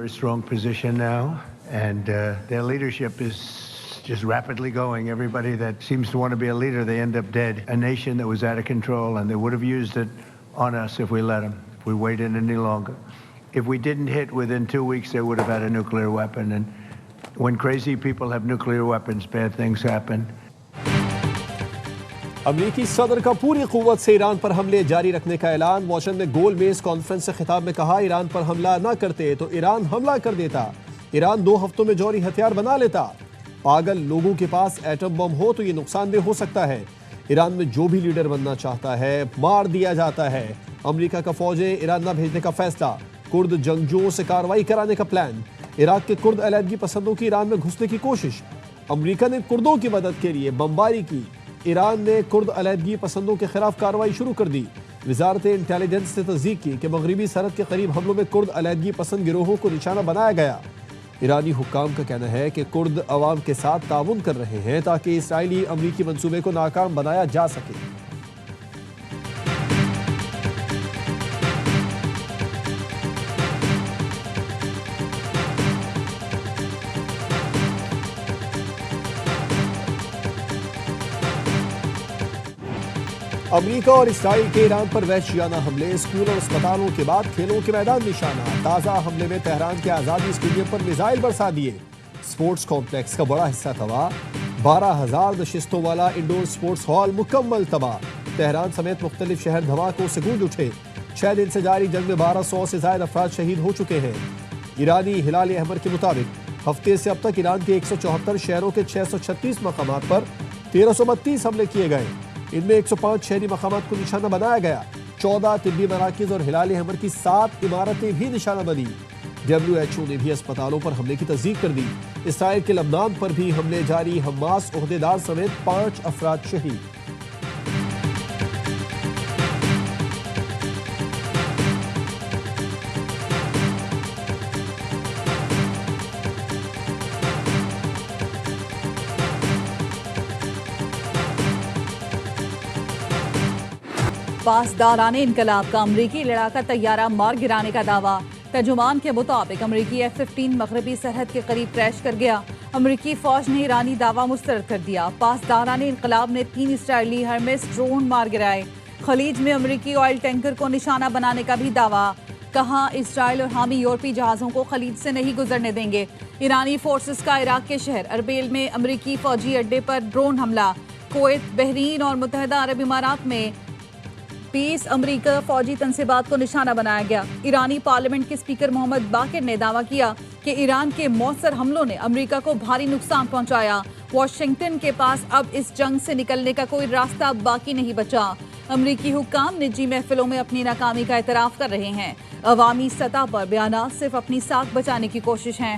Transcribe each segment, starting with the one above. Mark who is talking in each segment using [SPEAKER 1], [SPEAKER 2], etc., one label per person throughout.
[SPEAKER 1] very strong position now, and their leadership is just rapidly going. Everybody that seems to want to be a leader, they end up dead. A nation that was out of control, and they would have used it on us if we let them, if we waited any longer. If we didn't hit within 2 weeks, they would have had a nuclear weapon. And when crazy people have nuclear weapons, bad things happen.
[SPEAKER 2] अमरीकी सदर का पूरी कुव्वत से Iran पर हमले जारी रखने का ऐलान। वॉशिंगटन ने गोल मेज कॉन्फ्रेंस से खिताब में कहा, ईरान पर हमला न करते तो ईरान हमला कर देता, ईरान 2 हफ्तों में जौहरी हथियार बना लेता। पागल लोगों के पास एटम बम हो तो ये नुकसानदेह हो सकता है। ईरान में जो भी लीडर बनना चाहता है मार दिया जाता है। अमेरिका का फौजें ईरान न भेजने का फैसला, कुर्द जंगजुओं से कार्रवाई कराने का प्लान, इराक के कुर्द अलहदगी पसंदों की ईरान में घुसने की कोशिश। अमेरिका ने कुर्दों की मदद के लिए बमबारी की, ईरान ने कुर्द अलहदगी पसंदों के खिलाफ कार्रवाई शुरू कर दी। वजारत इंटेलिजेंस ने तस्दीक की कि मगरबी सरहद के करीब हमलों में कुर्द अलहदगी पसंद गिरोहों को निशाना बनाया गया। ईरानी हुक्काम का कहना है कि कुर्द अवाम के साथ ताउन कर रहे हैं ताकि इसराइली अमरीकी मंसूबे को नाकाम बनाया जा सके। अमेरिका और इसराइल के ईरान पर वहशियाना हमले, स्कूल और अस्पतालों के बाद खेलों के मैदान निशाना। ताज़ा हमले में तेहरान के आज़ादी स्टेडियम पर मिसाइल बरसा दिए। स्पोर्ट्स कॉम्प्लेक्स का बड़ा हिस्सा तबाह। 12,000 नशिस्तों वाला इंडोर स्पोर्ट्स हॉल मुकम्मल तबाह। तेहरान समेत मुख्तलिफ शहर धमाकों से गूंज उठे। 6 दिन से जारी जंग में 1200 से ज्यादा अफराद शहीद हो चुके हैं। ईरानी हिलाल अहमर के मुताबिक हफ्ते से अब तक ईरान के 174 शहरों के 636 मकामात पर 1332 हमले किए गए। इनमें 105 शहरी मकामात को निशाना बनाया गया। 14 तिब्बी मराकिज और हिलाल अहमर की 7 इमारतें भी निशाना बनी। WHO ने भी अस्पतालों पर हमले की तस्दीक कर दी। इसराइल के लबनान पर भी हमले जारी, हमास ओहदेदार समेत 5 अफराद शहीद।
[SPEAKER 3] पासदाराने इनकलाब का अमरीकी लड़ाका तैयारा मार गिराने का दावा। तर्जुमान के मुताबिक अमरीकी F-15 मगरबी सरहद के करीब क्रैश कर गया। अमरीकी फौज ने ईरानी दावा मुस्तरद कर दिया। पासदाराने इनकलाब ने 3 इसराइली हर्मेस ड्रोन मार गिराए। खलीज में अमरीकी ऑयल टैंकर को निशाना बनाने का भी दावा। कहा, इसराइल और हामी यूरोपी जहाज़ों को खलीज से नहीं गुजरने देंगे। ईरानी फोर्सेस का इराक के शहर अरबेल में अमरीकी फौजी अड्डे पर ड्रोन हमला। कुवैत, बहरीन और मुत्तहदा अरब इमारात में 20 अमरीका फौजी तनसीबात को निशाना बनाया गया। ईरानी पार्लियामेंट के स्पीकर मोहम्मद बाकिर ने दावा किया कि ईरान के मौसर हमलों ने अमरीका को भारी नुकसान पहुंचाया। वाशिंगटन के पास अब इस जंग से निकलने का कोई रास्ता बाकी नहीं बचा। अमरीकी हुक्काम निजी महफिलों में अपनी नाकामी का एतराफ कर रहे हैं। अवामी सतह पर बयानात सिर्फ अपनी साख बचाने की कोशिश है।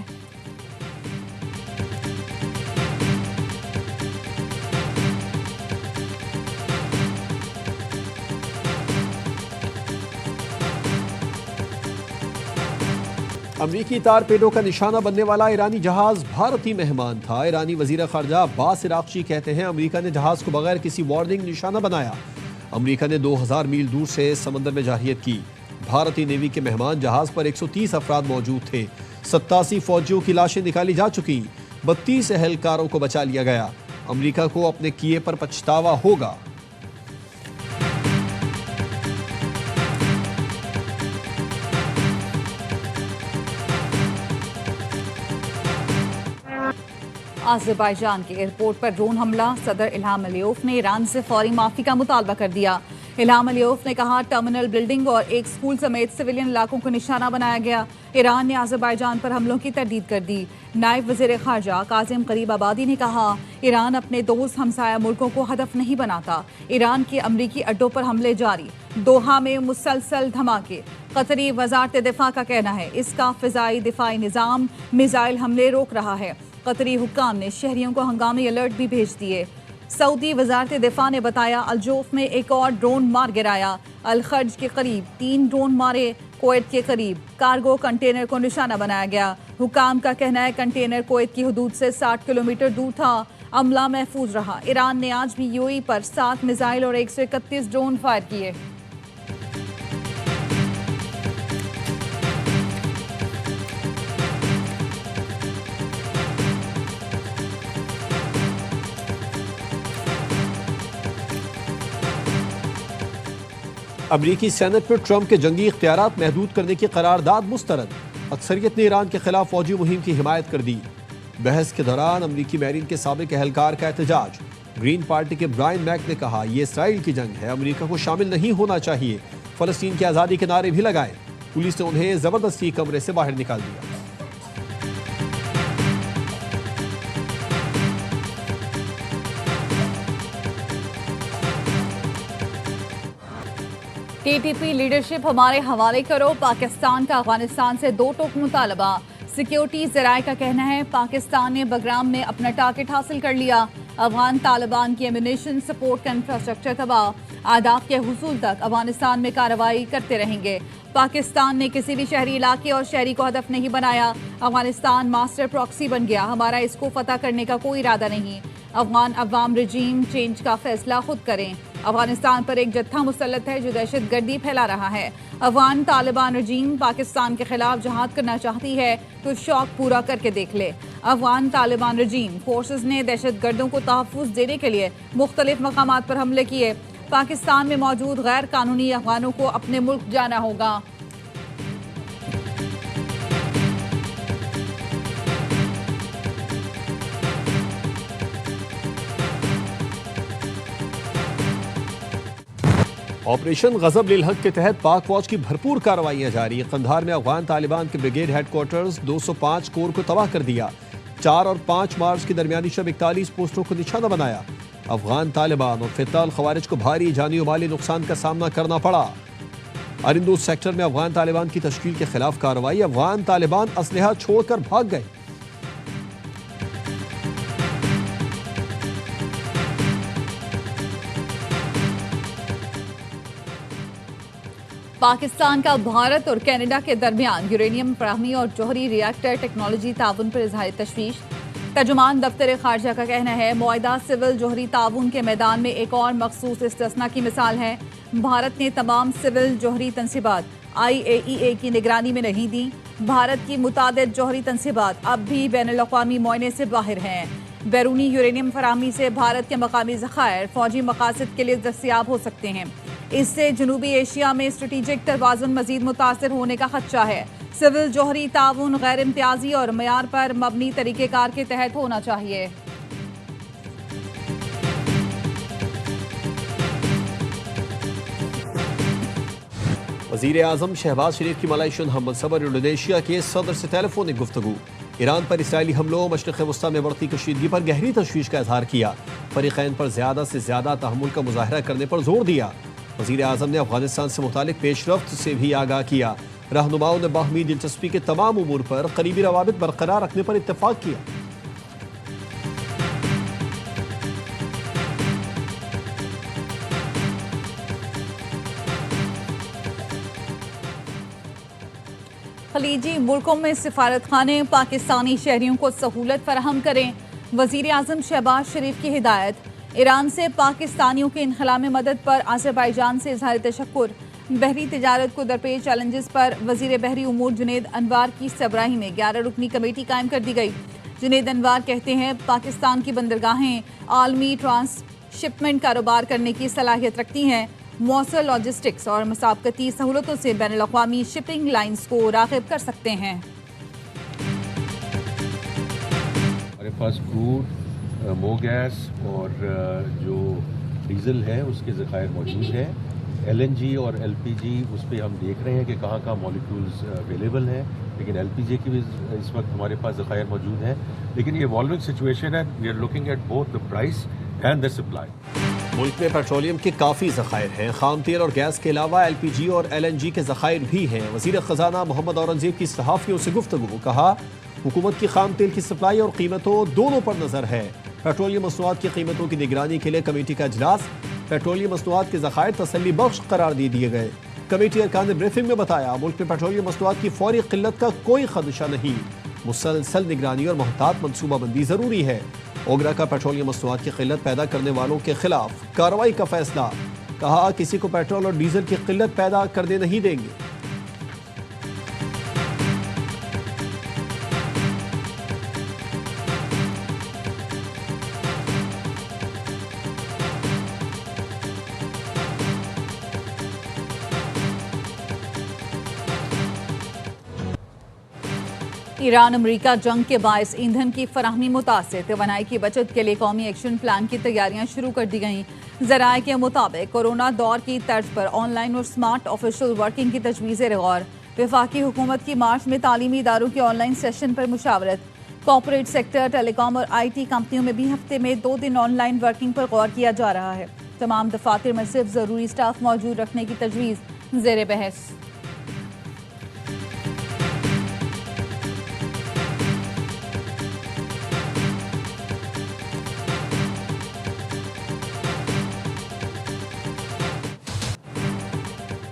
[SPEAKER 2] अमरीकी तारपेडों का निशाना बनने वाला ईरानी जहाज भारतीय मेहमान था। ईरानी वजीर खारजा अब्बास इराक्ची कहते हैं, अमरीका ने जहाज को बगैर किसी वार्निंग निशाना बनाया। अमरीका ने 2000 मील दूर से समंदर में जारहियत की। भारतीय नेवी के मेहमान जहाज पर 130 अफराद मौजूद थे। 87 फौजियों की लाशें निकाली जा चुकी। 32 एहलकारों को बचा लिया गया। अमरीका को अपने किए पर पछतावा होगा।
[SPEAKER 3] अज़रबैजान के एयरपोर्ट पर ड्रोन हमला। सदर इल्हाम अलियोफ ने ईरान से फौरी माफी का मुतालबा कर दिया। इल्हाम अलियोफ ने कहा, टर्मिनल बिल्डिंग और एक स्कूल समेत सिविलियन इलाकों को निशाना बनाया गया। ईरान ने अज़रबैजान पर हमलों की तरदीद कर दी। नायब वज़ीर ख़ारजा कासिम गरीब आबादी ने कहा, ईरान अपने दोस्त हमसाया मुल्कों को हदफ नहीं बनाता। ईरान के अमरीकी अड्डों पर हमले जारी। दोहा में मुसलसल धमाके। कतरी वज़ारत दिफा का कहना है, इसका फ़िज़ाई दिफाई निज़ाम मिसाइल हमले रोक रहा है। कतरी हुक्काम ने शहरियों को हंगामी अलर्ट भी भेज दिए। सऊदी वज़ारत दिफा ने बताया, अलजोफ में एक और ड्रोन मार गिराया। अल-खर्ज के करीब 3 ड्रोन मारे। कुवैत के करीब कार्गो कंटेनर को निशाना बनाया गया। हुक्काम का कहना है, कंटेनर कुवैत की हदूद से 60 किलोमीटर दूर था। अमला महफूज रहा। ईरान ने आज भी यूएई पर 7 मिसाइल और 131 ड्रोन फायर किए।
[SPEAKER 2] अमरीकी सेनेट में ट्रंप के जंगी इख्तियारात महदूद करने की करारदाद मुस्तरद। अक्सरियत ने ईरान के खिलाफ फौजी मुहिम की हिमायत कर दी। बहस के दौरान अमरीकी मैरीन के साबिक एहलकार का एहतजाज। ग्रीन पार्टी के ब्रायन मैक ने कहा, यह इसराइल की जंग है, अमरीका को शामिल नहीं होना चाहिए। फलस्तीन की आज़ादी के नारे भी लगाए। पुलिस ने उन्हें जबरदस्ती कमरे से बाहर निकाल दिया।
[SPEAKER 3] टीटीपी लीडरशिप हमारे हवाले करो। पाकिस्तान का अफगानिस्तान से दो टोक मुतालबा। सिक्योरिटी ज़राए का कहना है पाकिस्तान ने बगराम में अपना टारगेट हासिल कर लिया। अफगान तालिबान की एम्यूनेशन सपोर्ट का इंफ्रास्ट्रक्चर तबाह। आदाफ के हुसूल तक अफगानिस्तान में कार्रवाई करते रहेंगे। पाकिस्तान ने किसी भी शहरी इलाके और शहरी को हदफ नहीं बनाया। अफगानिस्तान मास्टर प्रॉक्सी बन गया। हमारा इसको फतह करने का कोई इरादा नहीं। अफगान अवाम रजीम चेंज का फैसला खुद करें। अफगानिस्तान पर एक जत्था मुसल्लत है जो दहशत गर्दी फैला रहा है। अफगान तालिबान रजीम पाकिस्तान के खिलाफ जहाद करना चाहती है तो शौक पूरा करके देख ले। अफगान तालिबान रजीम फोर्सेस ने दहशत गर्दों को तहफ़्फ़ुज़ देने के लिए मुख्तलिफ मकामात पर हमले किए। पाकिस्तान में मौजूद गैर कानूनी अफगानों को अपने मुल्क जाना होगा।
[SPEAKER 2] ऑपरेशन गजब लिल हक के तहत पाक फौज की भरपूर कार्रवाइयां जारी। कंधार में अफगान तालिबान के ब्रिगेड हेडक्वार्टर्स 205 कोर को तबाह कर दिया। 4 और 5 मार्च की दरमियानी शब 41 पोस्टों को निशाना बनाया। अफगान तालिबान और फिताल खवारिज को भारी जानी और माली नुकसान का सामना करना पड़ा। अरिंदूज सेक्टर में अफगान तालिबान की तश्कील के खिलाफ कार्रवाई। अफगान तालिबान असलहा छोड़कर भाग गए।
[SPEAKER 3] पाकिस्तान का भारत और कनाडा के दरमियान यूरेनियम फराहमी और जौहरी रिएक्टर टेक्नोलॉजी ताउन पर इजहार तशवीश। तर्जुमान दफ्तर खारजा का कहना है मुआहिदा सिविल जौहरी ताउन के मैदान में एक और मखसूस इस्तिस्ना की मिसाल है। भारत ने तमाम सिविल जौहरी तनसीबात IAEA की निगरानी में नहीं दी। भारत की मुतादिद जौहरी तनसीबात अब भी बैनुल-अक़वामी मुआयने से बाहर हैं। बैरूनी यूरेनियम फराहमी से भारत के मकामी ज़खायर फौजी मकासद के लिए दस्तयाब हो सकते हैं। इससे जनूबी एशिया में स्ट्रेटेजिक तवाज़ुन मजीद मुतासर होने का खदशा है। सिविल जौहरी ताउन गैर इम्तियाजी और मयार पर मबनी तरीक़ेकार के तहत होना चाहिए।
[SPEAKER 2] वज़ीर आज़म शहबाज शरीफ की मलेशियन हमसफर इंडोनेशिया के सदर से टेलीफोनिक गुफ्तगू। ईरान पर इसराइली हमलों मशरिक़ वस्ता में बढ़ती कशीदगी पर गहरी तशवीश का इजहार किया। फरीक़ैन पर ज़्यादा से ज़्यादा तहम्मुल का मुज़ाहरा करने पर जोर दिया। वज़ीर आज़म ने अफगानिस्तान से मुतालिक पेशरफ्त से भी आगाह किया। रहनुमाओं ने बाहमी दिलचस्पी के तमाम उमूर पर करीबी रवाबित बरकरार रखने पर इत्तेफाक किया।
[SPEAKER 3] खलीजी मुल्कों में सिफारत खाने पाकिस्तानी शहरियों को सहूलत फराहम करें। वज़ीर आज़म शहबाज शरीफ की हिदायत। ईरान से पाकिस्तानियों के इनखला में मदद पर आज़रबाईजान से इज़हार तशक्कुर। बहरी तिजारत को दरपेश चैलेंजेस पर वज़ीर बहरी उमूर जुनेद अनवार की सरबराही में 11 रुकनी कमेटी कायम कर दी गई। जुनेद अनवार कहते हैं पाकिस्तान की बंदरगाहें आलमी ट्रांसशिपमेंट कारोबार करने की सलाहियत रखती हैं। मौसर लॉजिस्टिक्स और मुसाबकती सहूलतों से बैनुल-अक़वामी शिपिंग लाइन्स को राग़िब कर सकते हैं।
[SPEAKER 4] हमारे पास क्रूड, मो गैस और जो डीज़ल है उसके ज़खायर मौजूद हैं। LNG और LPG उस पर हम देख रहे हैं कि कहाँ कहाँ मॉलिक्यूल्स अवेलेबल हैं, लेकिन LPG की भी इस वक्त हमारे पास ज़खायर मौजूद हैं। लेकिन ये इवॉल्विंग सिचुएशन है। We are looking at both the price and the supply.
[SPEAKER 2] मुल्क में पेट्रोलियम के काफ़ी ज़खायर हैं। खाम तेल और गैस के अलावा LPG और LNG के ज़खायर भी हैं। वज़ीर ख़जाना मोहम्मद औरंगज़ेब की सहाफ़ियों से गुफ्तगू। कहा हुकूमत की खाम तेल की सप्लाई और कीमतों दोनों पर नज़र है। पेट्रोलियम मसनूआत की कीमतों की निगरानी के लिए कमेटी का इजलास। पेट्रोलियम मसनूआत के ज़खायर तसल्ली बख्श करार दे दिए गए। कमेटी अरकान ने ब्रीफिंग में बताया मुल्क में पेट्रोलियम मसनूआत की फौरी किल्लत का कोई खदशा नहीं। मुसलसल निगरानी और मोहतात मनसूबाबंदी ज़रूरी है। ओगरा का पेट्रोलियम मसनूआत की किल्लत पैदा करने वालों के खिलाफ कार्रवाई का फैसला। कहा किसी को पेट्रोल और डीजल की किल्लत पैदा करने नहीं देंगे।
[SPEAKER 3] ईरान अमेरिका जंग के बायस ईंधन की फराहमी मुतासिर, तवानाई की बचत के लिए कौमी एक्शन प्लान की तैयारियां शुरू कर दी गईं। ज़राए के मुताबिक कोरोना दौर की तर्ज पर ऑनलाइन और स्मार्ट ऑफिशियल वर्किंग की तजवीज़ गौर। वफाकी हुकूमत की मार्च में तालीमी इदारों के ऑनलाइन सेशन पर मुशावरत। कॉर्पोरेट सेक्टर, टेलीकॉम और IT कंपनियों में भी हफ्ते में 2 दिन ऑनलाइन वर्किंग पर गौर किया जा रहा है। तमाम दफातर में सिर्फ ज़रूरी स्टाफ मौजूद रखने की तजवीज़ ज़ेर बहस।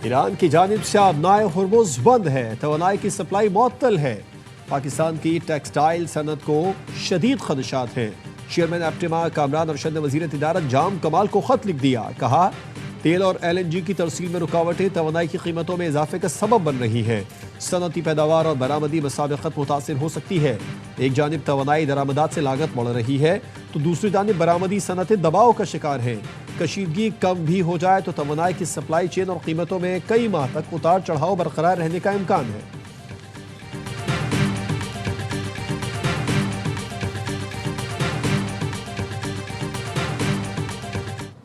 [SPEAKER 2] ईरान की जानिब से अब नाए हुर्मुज़ बंद है, तवानाई की सप्लाई मुअत्तल है। पाकिस्तान की टेक्सटाइल सनत को शदीद खदशात हैं। चेयरमैन एप्टिमा कामरान अरशद ने वज़ीर तिजारत जाम कमाल को खत लिख दिया। कहा, तेल और LNG की तरसील में रुकावटें तवानाई की कीमतों में इजाफे का सबब बन रही है। सनती पैदावार और बरामदी मसाबकत मुतासिर हो सकती है। एक जानिब तवानाई दरामदात से लागत बढ़ रही है तो दूसरी जानिब बरामदी सनतें दबाव का शिकार हैं। कशीदगी कम भी हो जाए तो तवानाई की सप्लाई चेन और कीमतों में कई माह तक उतार चढ़ाव बरकरार रहने का इम्कान है।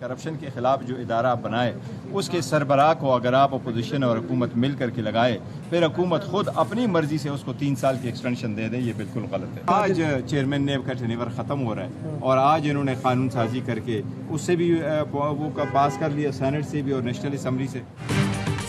[SPEAKER 5] करप्शन के खिलाफ जो इदारा बनाए उसके सरबराह को अगर आप अपोजिशन और हुकूमत मिल करके लगाए, फिर हुकूमत खुद अपनी मर्जी से उसको 3 साल की एक्सटेंशन दे दे, ये बिल्कुल गलत है। आज चेयरमैन ने का टेन्योर ख़त्म हो रहा है और आज इन्होंने कानून साजी करके उससे भी वो पास कर लिया, सेनेट से भी और नेशनल असम्बली से।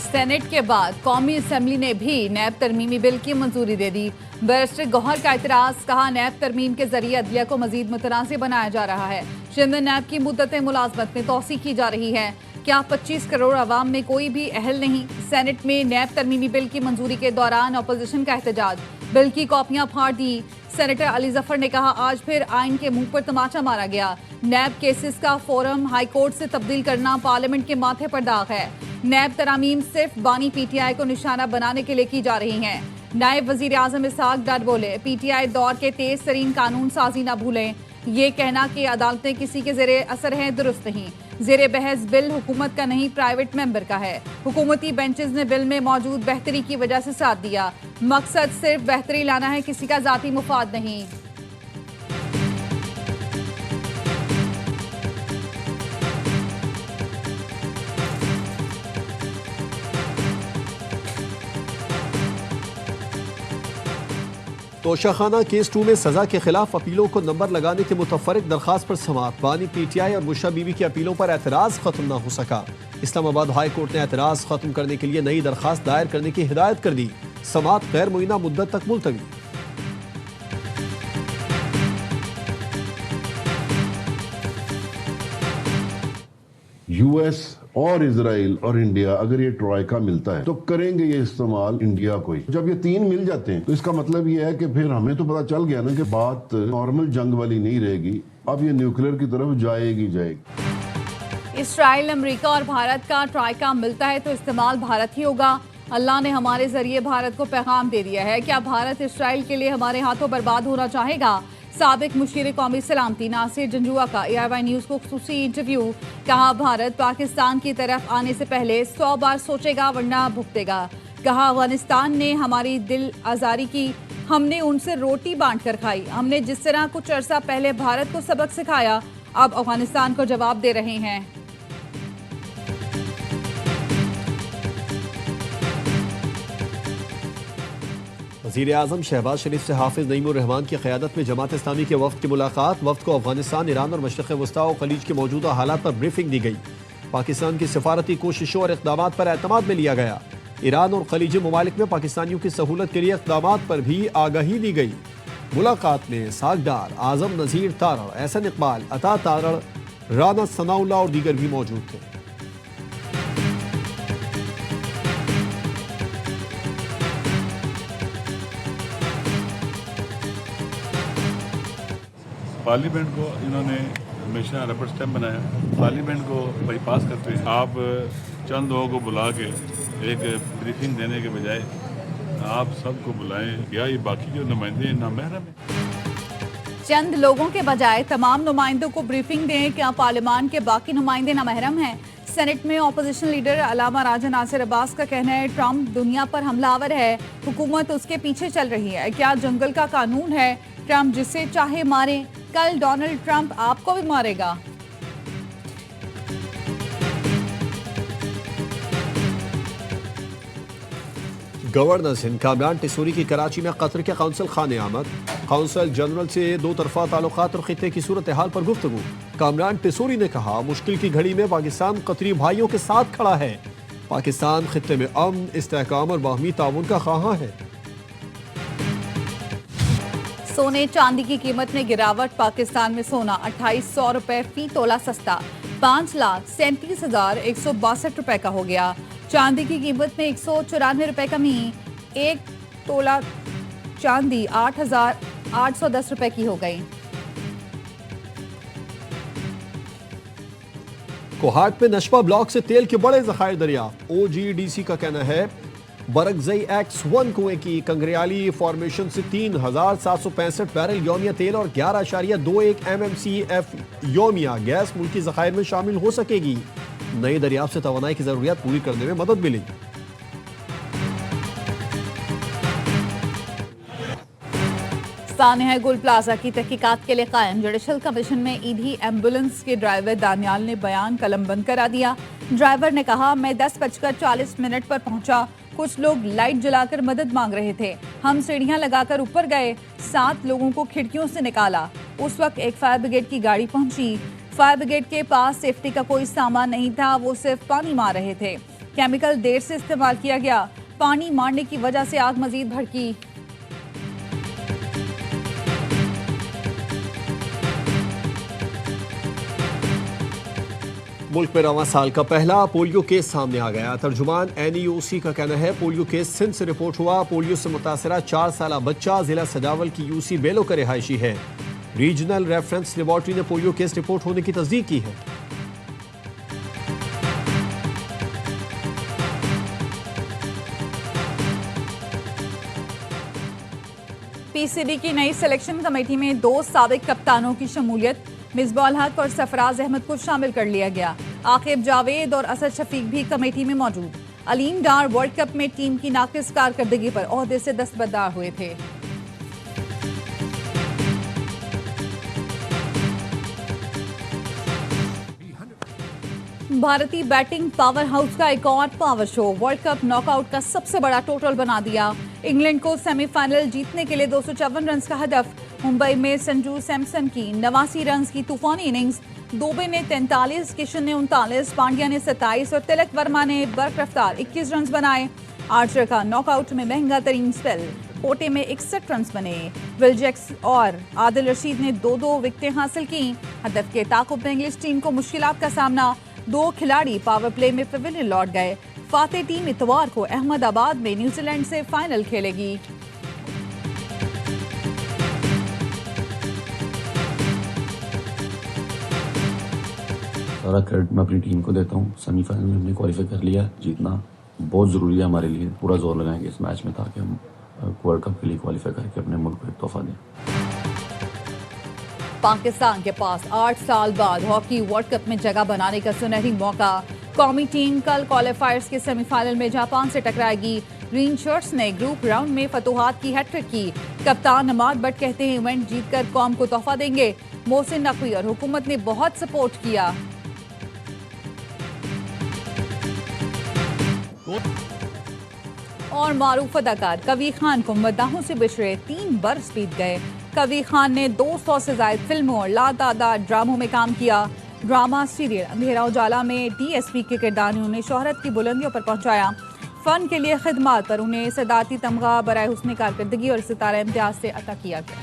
[SPEAKER 3] सेनेट के बाद कौमी असम्बली ने भी नैब तरमीमी बिल की मंजूरी दे दी। बैरिस्टर गौहर का एतराज़, कहा नैब तरमीम के जरिए अदलिया को मजीद मुतनाज़िर बनाया जा रहा है। चंद नैब की मुद्दत मुलाजमत में तोसी की जा रही है। क्या 25 करोड़ आवाम में कोई भी अहल नहीं? सेनेट में नैब तरमीमी बिल की मंजूरी के दौरान अपोजिशन का एहतजाज, बिल की कॉपियां फाड़ दी। सेनेटर अली जफर ने कहा, आज फिर आइन के मुंह पर तमाचा मारा गया। नैब केसेस का फोरम हाईकोर्ट से तब्दील करना पार्लियामेंट के माथे पर दाग है। नैब तरामीम सिर्फ बानी PTI को निशाना बनाने के लिए की जा रही हैं। नायब वजीर आजम इसहाक डार बोले, PTI दौर के तेज तरीन कानून साजी न भूलें। ये कहना कि अदालतें किसी के ज़ेरे असर हैं दुरुस्त नहीं। ज़ेरे बहस बिल हुकूमत का नहीं, प्राइवेट मेंबर का है। हुकूमती बेंचेस ने बिल में मौजूद बेहतरी की वजह से साथ दिया। मकसद सिर्फ बेहतरी लाना है, किसी का ज़ाती मुफाद नहीं।
[SPEAKER 2] तोशाखाना केस 2 में सजा के खिलाफ अपीलों को नंबर लगाने के मुतफरिक दरखास्त पर समाअत। बानी PTI और मुशा बीबी की अपीलों पर एतराज़ खत्म न हो सका। इस्लामाबाद हाई कोर्ट ने एतराज़ खत्म करने के लिए नई दरखास्त दायर करने की हिदायत कर दी। समाअत गैर मुइना मुद्दत तक मुलतवी।
[SPEAKER 6] US और इजराइल और इंडिया अगर ये ट्रॉयका मिलता है तो करेंगे ये इस्तेमाल इंडिया को ही। जब ये 3 मिल जाते हैं तो इसका मतलब ये है कि फिर हमें तो पता चल गया ना कि बात नॉर्मल जंग वाली नहीं रहेगी, अब ये न्यूक्लियर की तरफ जाएगी।
[SPEAKER 3] इसराइल, अमेरिका और भारत का ट्राइका मिलता है तो इस्तेमाल भारत ही होगा। अल्लाह ने हमारे जरिए भारत को पैगाम दे दिया है। क्या भारत इसराइल के लिए हमारे हाथों बर्बाद होना चाहेगा? साबिक मुशीर कौमी सलामती नासिर जंजुआ का AIY न्यूज़ को खुसूसी इंटरव्यू। कहा, भारत पाकिस्तान की तरफ आने से पहले 100 बार सोचेगा वरना भुगतेगा। कहा, अफगानिस्तान ने हमारी दिल आज़ारी की, हमने उनसे रोटी बांट कर खाई। हमने जिस तरह कुछ अरसा पहले भारत को सबक सिखाया, अब अफगानिस्तान को जवाब दे रहे हैं।
[SPEAKER 2] वज़ीर आज़म शहबाज शरीफ से हाफिज़ नईमुर रहमान की क़यादत में जमात इस्लामी के वफ़द की मुलाकात। वफ़द को अफगानिस्तान, ईरान और मशरिक़ वस्ता और खलीज के मौजूदा हालात पर ब्रीफिंग दी गई। पाकिस्तान की सफारती कोशिशों और इक़दामात पर एतमाद में लिया गया। ईरान और खलीजी ममालिक में पाकिस्तानियों की सहूलत के लिए इक़दामात पर भी आगाही दी गई। मुलाकात में इसहाक डार, आज़म नज़ीर तारड़, एहसन इकबाल, अता तारड़, राना सनाउल्लाह और दीगर भी मौजूद थे।
[SPEAKER 7] पार्लियामेंट को इन्होंने हमेशा रबर स्टैम्प बनाया। पार्लियामेंट को बाईपास करते हैं। आप चंद लोगों को बुला के एक ब्रीफिंग देने के बजाय आप सबको बुलाएं। या ये बाकी जो नुमाइंदे नामहरम हैं।
[SPEAKER 3] चंद लोगों के बजाय तमाम नुमाइंदों को ब्रीफिंग दें। क्या पार्लियामान के बाकी नुमाइंदे नामहरम हैं? सेनेट में ऑपोजिशन लीडर अलामा राजा नासिर अब्बास का कहना है ट्रंप दुनिया पर हमलावर है, हुकूमत उसके पीछे चल रही है। क्या जंगल का कानून है? ट्रंप जिसे चाहे मारे, कल डोनाल्ड ट्रंप आपको भी मारेगा।
[SPEAKER 2] गवर्नर सिंध कामरान टिसूरी की कराची में कतर के कौंसल खाने आमद। कौंसल जनरल से दो तरफा ताल्लुकात और खिते की सूरत हाल पर गुफ्तगू। कामरान टिसूरी ने कहा मुश्किल की घड़ी में पाकिस्तान कतरी भाइयों के साथ खड़ा है। पाकिस्तान खिते में अमन, इस्तेहकाम और बाहमी ताउन का ख्वाह है।
[SPEAKER 3] सोने चांदी की कीमत में गिरावट। पाकिस्तान में सोना 2800 रुपए फी तोला सस्ता 5,37,162 रुपए का हो गया। चांदी की कीमत में 194 रुपए कमी। एक तोला चांदी 8,810 रुपए की हो गई।
[SPEAKER 2] कोहाट में नशवा ब्लॉक से तेल के बड़े जखायर दरियाफ्त। OGDC का कहना है बरगजई X1 कुएं की कंगरियाली फॉर्मेशन से 3,765 बैरल योमिया तेल और 11.21 MMCF योमिया गैस मुल्की जखायर में शामिल हो सकेगी। नई दरियाफ्त से तवानाई की जरूरियात पूरी करने में मदद मिलेगी।
[SPEAKER 3] सानिया गुल प्लाजा की तहकीकात के लिए कायम जुडिशल कमीशन में ईडी एम्बुलेंस के ड्राइवर दानियाल ने बयान कलमबंद करा दिया। ड्राइवर ने कहा मैं 10:40 पर पहुंचा। कुछ लोग लाइट जलाकर मदद मांग रहे थे। हम सीढ़ियां लगाकर ऊपर गए। 7 लोगों को खिड़कियों से निकाला। उस वक्त एक फायर ब्रिगेड की गाड़ी पहुंची। फायर ब्रिगेड के पास सेफ्टी का कोई सामान नहीं था, वो सिर्फ पानी मार रहे थे। केमिकल देर से इस्तेमाल किया गया। पानी मारने की वजह से आग मजीद भड़की।
[SPEAKER 2] मुल्क में रवां साल का पहला पोलियो केस सामने आ गया। तर्जुमान NEOC का कहना है पोलियो केस सिंध से रिपोर्ट हुआ। पोलियो से मुतासरा 4 साल बच्चा जिला सजावल की UC बेलो का रिहायशी है। रीजनल रेफरेंस लेबॉर्ट्री ने पोलियो केस रिपोर्ट होने की तस्दीक की है।
[SPEAKER 3] PCB की नई सिलेक्शन कमेटी में 2 साबिक कप्तानों की शमूलियत। मिसबाह हक और सरफराज अहमद को शामिल कर लिया गया। आकिब जावेद और असद शफीक भी कमेटी में मौजूद। अलीम डार वर्ल्ड कप में टीम की नाकिस कारकर्दगी पर ओहदे से दस्तबरदार हुए थे। भारतीय बैटिंग पावर हाउस का एक और power show world cup knockout का सबसे बड़ा टोटल बना दिया। इंग्लैंड को सेमीफाइनल जीतने के लिए 254 रन का हदफ। मुंबई में संजू सैमसन की 89 रन की तूफानी इनिंग्स। दुबे ने 43, किशन ने 39, पांड्या ने 27 और तिलक वर्मा ने बरकरार 21 रन बनाए। आर्चर का नॉकआउट में महंगा तरीन स्पेल। कोटे में 61 रन बने। विल जैक्स और आदिल रशीद ने 2-2 विकेटें हासिल की। हदफ के ताकुब में इंग्लिश टीम को मुश्किलात का सामना। 2 खिलाड़ी पावर प्ले में पवेलियन लौट गए। फातेह टीम इतवार को अहमदाबाद में न्यूजीलैंड से फाइनल खेलेगी।
[SPEAKER 8] सारा क्रेडिट मैं अपनी टीम को देता हूँ। सेमीफाइनल में हमने क्वालिफाई कर लिया। जीतना बहुत ज़रूरी है हमारे लिए। पूरा जोर लगाएंगे इस मैच में ताकि हम वर्ल्ड कप के लिए क्वालिफाई करके अपने मुल्क को एक तोहफा दें।
[SPEAKER 3] पाकिस्तान के पास 8 साल बाद हॉकी वर्ल्ड कप में जगह बनाने का सुनहरी मौका। कौमी टीम कल क्वालिफायर्स के सेमीफाइनल में जापान से टकराएगी। ग्रीन शर्ट्स ने ग्रुप राउंड में फतुहात की हैट्रिक की। कप्तान नमाज बट कहते हैं इवेंट जीतकर कौम को तोहफा देंगे। मोहसिन नकवी और हुकूमत ने बहुत सपोर्ट किया। और मारूफ अदाकार कवी खान को मदाहों से बिछड़े 3 बरस बीत गए। कवी खान ने 200 से ज्यादा फिल्मों और लातादाद ड्रामों में काम किया। ड्रामा सीरियल अंधेरा उजाला में DSP के किरदार ने उन्हें शोहरत की बुलंदियों पर पहुंचाया। फन के लिए खिदमत पर उन्हें सदाती तमगा बराए हुस्न कारकर्दगी और सितारा इम्तियाज से अता किया गया।